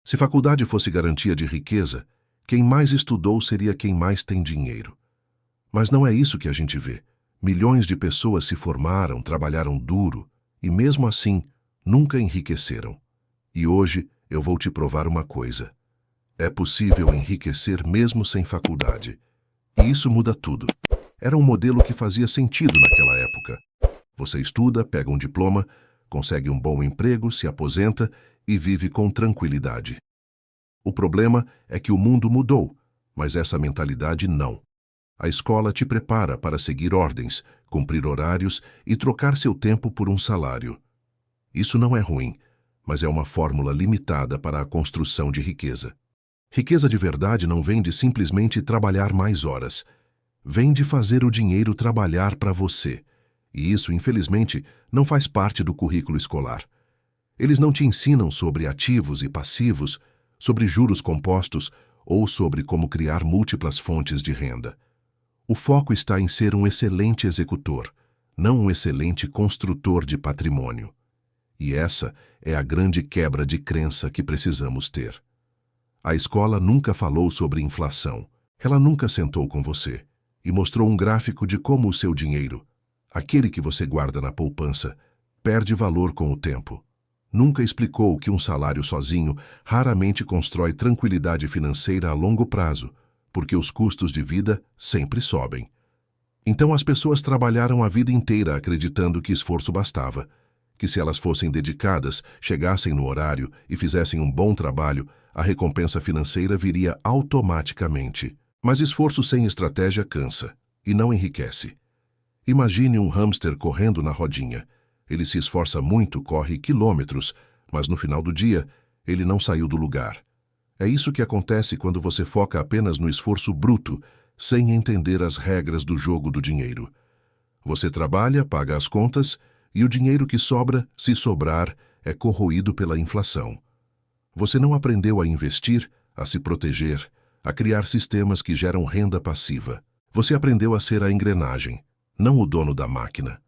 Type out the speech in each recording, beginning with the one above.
Se faculdade fosse garantia de riqueza, quem mais estudou seria quem mais tem dinheiro. Mas não é isso que a gente vê. Milhões de pessoas se formaram, trabalharam duro e, mesmo assim, nunca enriqueceram. E hoje eu vou te provar uma coisa. É possível enriquecer mesmo sem faculdade. E isso muda tudo. Era um modelo que fazia sentido naquela época. Você estuda, pega um diploma, consegue um bom emprego, se aposenta e vive com tranquilidade. O problema é que o mundo mudou, mas essa mentalidade não. A escola te prepara para seguir ordens, cumprir horários e trocar seu tempo por um salário. Isso não é ruim, mas é uma fórmula limitada para a construção de riqueza. Riqueza de verdade não vem de simplesmente trabalhar mais horas. Vem de fazer o dinheiro trabalhar para você. E isso, infelizmente, não faz parte do currículo escolar. Eles não te ensinam sobre ativos e passivos, sobre juros compostos ou sobre como criar múltiplas fontes de renda. O foco está em ser um excelente executor, não um excelente construtor de patrimônio. E essa é a grande quebra de crença que precisamos ter. A escola nunca falou sobre inflação. Ela nunca sentou com você e mostrou um gráfico de como o seu dinheiro, aquele que você guarda na poupança, perde valor com o tempo. Nunca explicou que um salário sozinho raramente constrói tranquilidade financeira a longo prazo, porque os custos de vida sempre sobem. Então as pessoas trabalharam a vida inteira acreditando que esforço bastava, que se elas fossem dedicadas, chegassem no horário e fizessem um bom trabalho, a recompensa financeira viria automaticamente. Mas esforço sem estratégia cansa e não enriquece. Imagine um hamster correndo na rodinha. Ele se esforça muito, corre quilômetros, mas no final do dia, ele não saiu do lugar. É isso que acontece quando você foca apenas no esforço bruto, sem entender as regras do jogo do dinheiro. Você trabalha, paga as contas, e o dinheiro que sobra, se sobrar, é corroído pela inflação. Você não aprendeu a investir, a se proteger, a criar sistemas que geram renda passiva. Você aprendeu a ser a engrenagem, não o dono da máquina.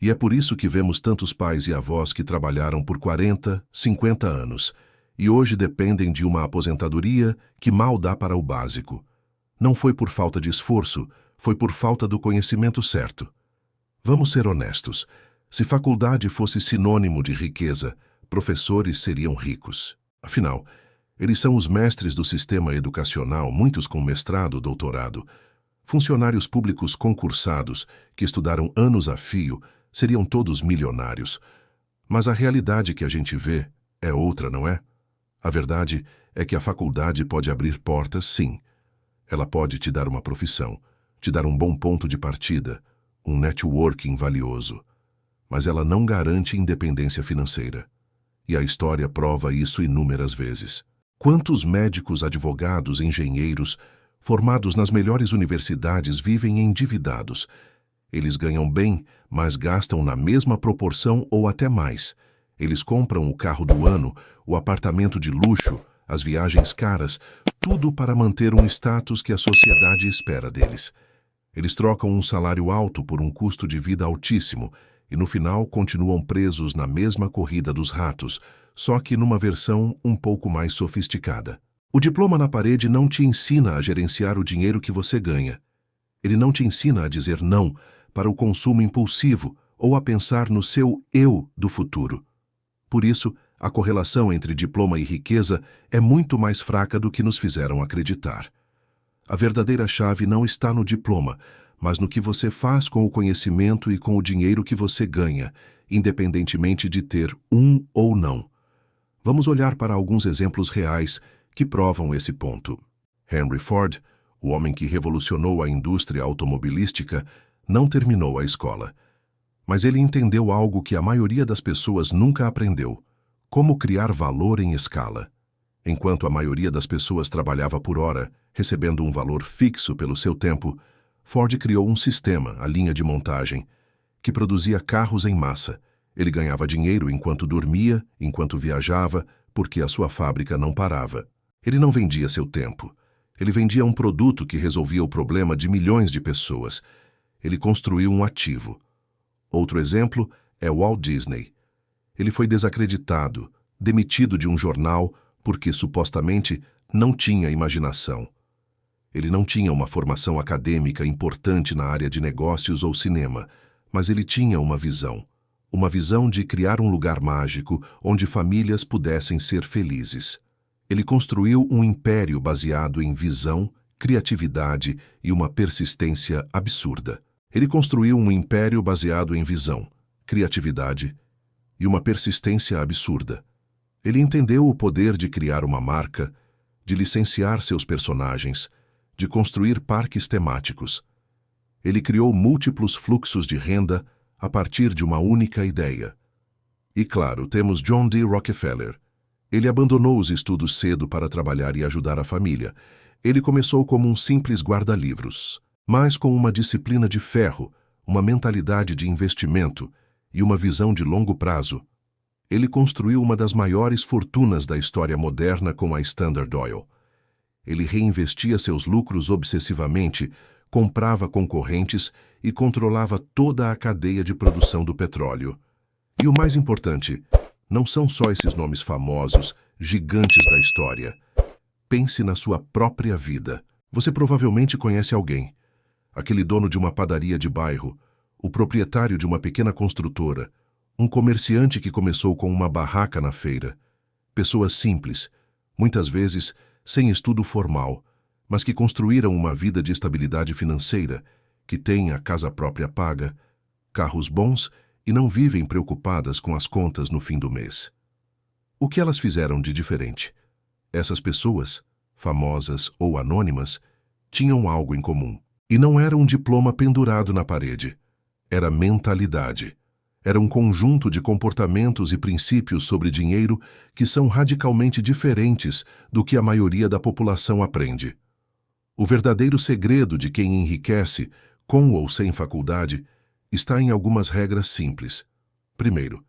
E é por isso que vemos tantos pais e avós que trabalharam por 40, 50 anos e hoje dependem de uma aposentadoria que mal dá para o básico. Não foi por falta de esforço, foi por falta do conhecimento certo. Vamos ser honestos. Se faculdade fosse sinônimo de riqueza, professores seriam ricos. Afinal, eles são os mestres do sistema educacional, muitos com mestrado, doutorado. Funcionários públicos concursados, que estudaram anos a fio, seriam todos milionários. Mas a realidade que a gente vê é outra, não é? A verdade é que a faculdade pode abrir portas, sim. Ela pode te dar uma profissão, te dar um bom ponto de partida, um networking valioso. Mas ela não garante independência financeira. E a história prova isso inúmeras vezes. Quantos médicos, advogados, engenheiros, formados nas melhores universidades vivem endividados? Eles ganham bem, mas gastam na mesma proporção ou até mais. Eles compram o carro do ano, o apartamento de luxo, as viagens caras, tudo para manter um status que a sociedade espera deles. Eles trocam um salário alto por um custo de vida altíssimo e no final continuam presos na mesma corrida dos ratos, só que numa versão um pouco mais sofisticada. O diploma na parede não te ensina a gerenciar o dinheiro que você ganha. Ele não te ensina a dizer não para o consumo impulsivo ou a pensar no seu eu do futuro. Por isso, a correlação entre diploma e riqueza é muito mais fraca do que nos fizeram acreditar. A verdadeira chave não está no diploma, mas no que você faz com o conhecimento e com o dinheiro que você ganha, independentemente de ter um ou não. Vamos olhar para alguns exemplos reais que provam esse ponto. Henry Ford, o homem que revolucionou a indústria automobilística, não terminou a escola. Mas ele entendeu algo que a maioria das pessoas nunca aprendeu: como criar valor em escala. Enquanto a maioria das pessoas trabalhava por hora, recebendo um valor fixo pelo seu tempo, Ford criou um sistema, a linha de montagem, que produzia carros em massa. Ele ganhava dinheiro enquanto dormia, enquanto viajava, porque a sua fábrica não parava. Ele não vendia seu tempo. Ele vendia um produto que resolvia o problema de milhões de pessoas. Ele construiu um ativo. Outro exemplo é Walt Disney. Ele foi desacreditado, demitido de um jornal, porque supostamente não tinha imaginação. Ele não tinha uma formação acadêmica importante na área de negócios ou cinema, mas ele tinha uma visão de criar um lugar mágico onde famílias pudessem ser felizes. Ele construiu um império baseado em visão, criatividade e uma persistência absurda. Ele construiu um império baseado em visão, criatividade e uma persistência absurda. Ele entendeu o poder de criar uma marca, de licenciar seus personagens, de construir parques temáticos. Ele criou múltiplos fluxos de renda a partir de uma única ideia. E claro, temos John D. Rockefeller. Ele abandonou os estudos cedo para trabalhar e ajudar a família. Ele começou como um simples guarda-livros, mas com uma disciplina de ferro, uma mentalidade de investimento e uma visão de longo prazo. Ele construiu uma das maiores fortunas da história moderna com a Standard Oil. Ele reinvestia seus lucros obsessivamente, comprava concorrentes e controlava toda a cadeia de produção do petróleo. E o mais importante, não são só esses nomes famosos, gigantes da história. Pense na sua própria vida. Você provavelmente conhece alguém. Aquele dono de uma padaria de bairro, o proprietário de uma pequena construtora, um comerciante que começou com uma barraca na feira. Pessoas simples, muitas vezes sem estudo formal, mas que construíram uma vida de estabilidade financeira, que têm a casa própria paga, carros bons e não vivem preocupadas com as contas no fim do mês. O que elas fizeram de diferente? Essas pessoas, famosas ou anônimas, tinham algo em comum. E não era um diploma pendurado na parede. Era mentalidade. Era um conjunto de comportamentos e princípios sobre dinheiro que são radicalmente diferentes do que a maioria da população aprende. O verdadeiro segredo de quem enriquece, com ou sem faculdade, está em algumas regras simples. Primeiro,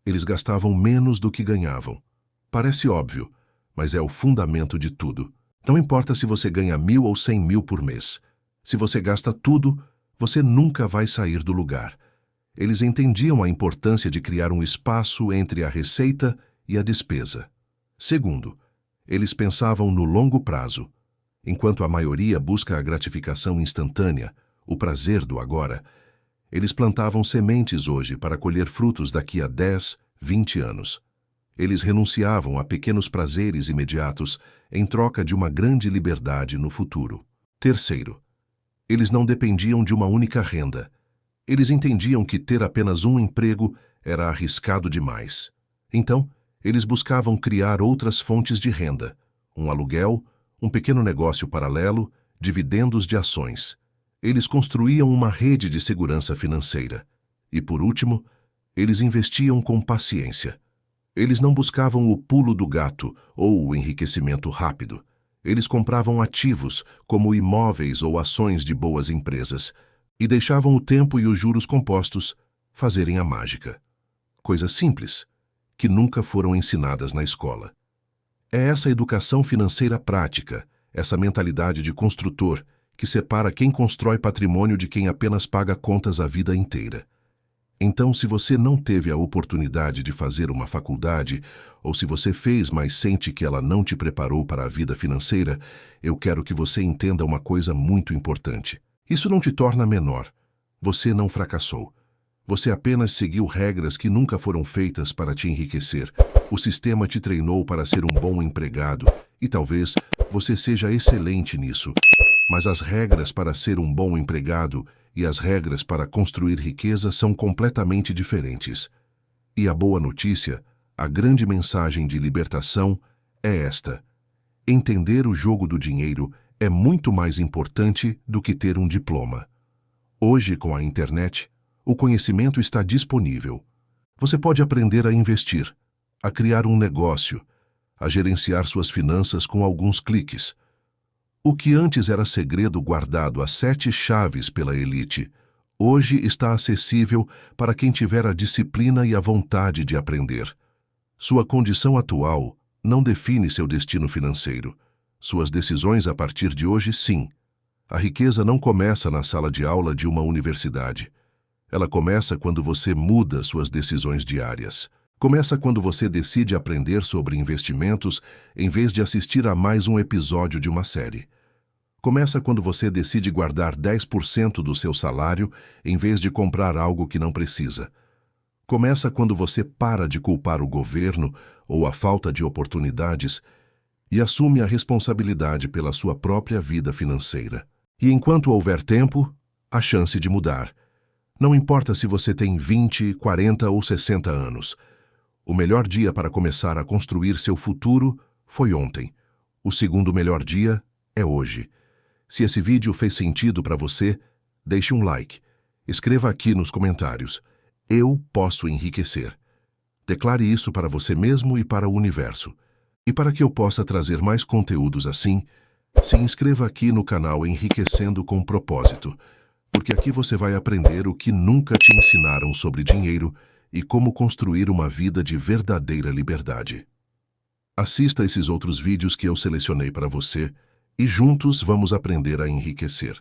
eles gastavam menos do que ganhavam. Parece óbvio, mas é o fundamento de tudo. Não importa se você ganha 1.000 ou 100.000 por mês. Se você gasta tudo, você nunca vai sair do lugar. Eles entendiam a importância de criar um espaço entre a receita e a despesa. Segundo, eles pensavam no longo prazo. Enquanto a maioria busca a gratificação instantânea, o prazer do agora, eles plantavam sementes hoje para colher frutos daqui a 10, 20 anos. Eles renunciavam a pequenos prazeres imediatos em troca de uma grande liberdade no futuro. Terceiro, eles não dependiam de uma única renda. Eles entendiam que ter apenas um emprego era arriscado demais. Então, eles buscavam criar outras fontes de renda, um aluguel, um pequeno negócio paralelo, dividendos de ações. Eles construíam uma rede de segurança financeira. E, por último, eles investiam com paciência. Eles não buscavam o pulo do gato ou o enriquecimento rápido. Eles compravam ativos, como imóveis ou ações de boas empresas, e deixavam o tempo e os juros compostos fazerem a mágica. Coisas simples, que nunca foram ensinadas na escola. É essa educação financeira prática, essa mentalidade de construtor, que separa quem constrói patrimônio de quem apenas paga contas a vida inteira. Então, se você não teve a oportunidade de fazer uma faculdade, ou se você fez, mas sente que ela não te preparou para a vida financeira, eu quero que você entenda uma coisa muito importante. Isso não te torna menor. Você não fracassou. Você apenas seguiu regras que nunca foram feitas para te enriquecer. O sistema te treinou para ser um bom empregado, e talvez você seja excelente nisso. Mas as regras para ser um bom empregado e as regras para construir riqueza são completamente diferentes. E a boa notícia, a grande mensagem de libertação, é esta: entender o jogo do dinheiro é muito mais importante do que ter um diploma. Hoje, com a internet, o conhecimento está disponível. Você pode aprender a investir, a criar um negócio, a gerenciar suas finanças com alguns cliques. O que antes era segredo guardado a 7 chaves pela elite, hoje está acessível para quem tiver a disciplina e a vontade de aprender. Sua condição atual não define seu destino financeiro. Suas decisões a partir de hoje, sim. A riqueza não começa na sala de aula de uma universidade. Ela começa quando você muda suas decisões diárias. Começa quando você decide aprender sobre investimentos em vez de assistir a mais um episódio de uma série. Começa quando você decide guardar 10% do seu salário em vez de comprar algo que não precisa. Começa quando você para de culpar o governo ou a falta de oportunidades e assume a responsabilidade pela sua própria vida financeira. E enquanto houver tempo, há chance de mudar. Não importa se você tem 20, 40 ou 60 anos. O melhor dia para começar a construir seu futuro foi ontem. O segundo melhor dia é hoje. Se esse vídeo fez sentido para você, deixe um like. Escreva aqui nos comentários: eu posso enriquecer. Declare isso para você mesmo e para o universo. E para que eu possa trazer mais conteúdos assim, se inscreva aqui no canal Enriquecendo com Propósito, porque aqui você vai aprender o que nunca te ensinaram sobre dinheiro e como construir uma vida de verdadeira liberdade. Assista esses outros vídeos que eu selecionei para você e juntos vamos aprender a enriquecer.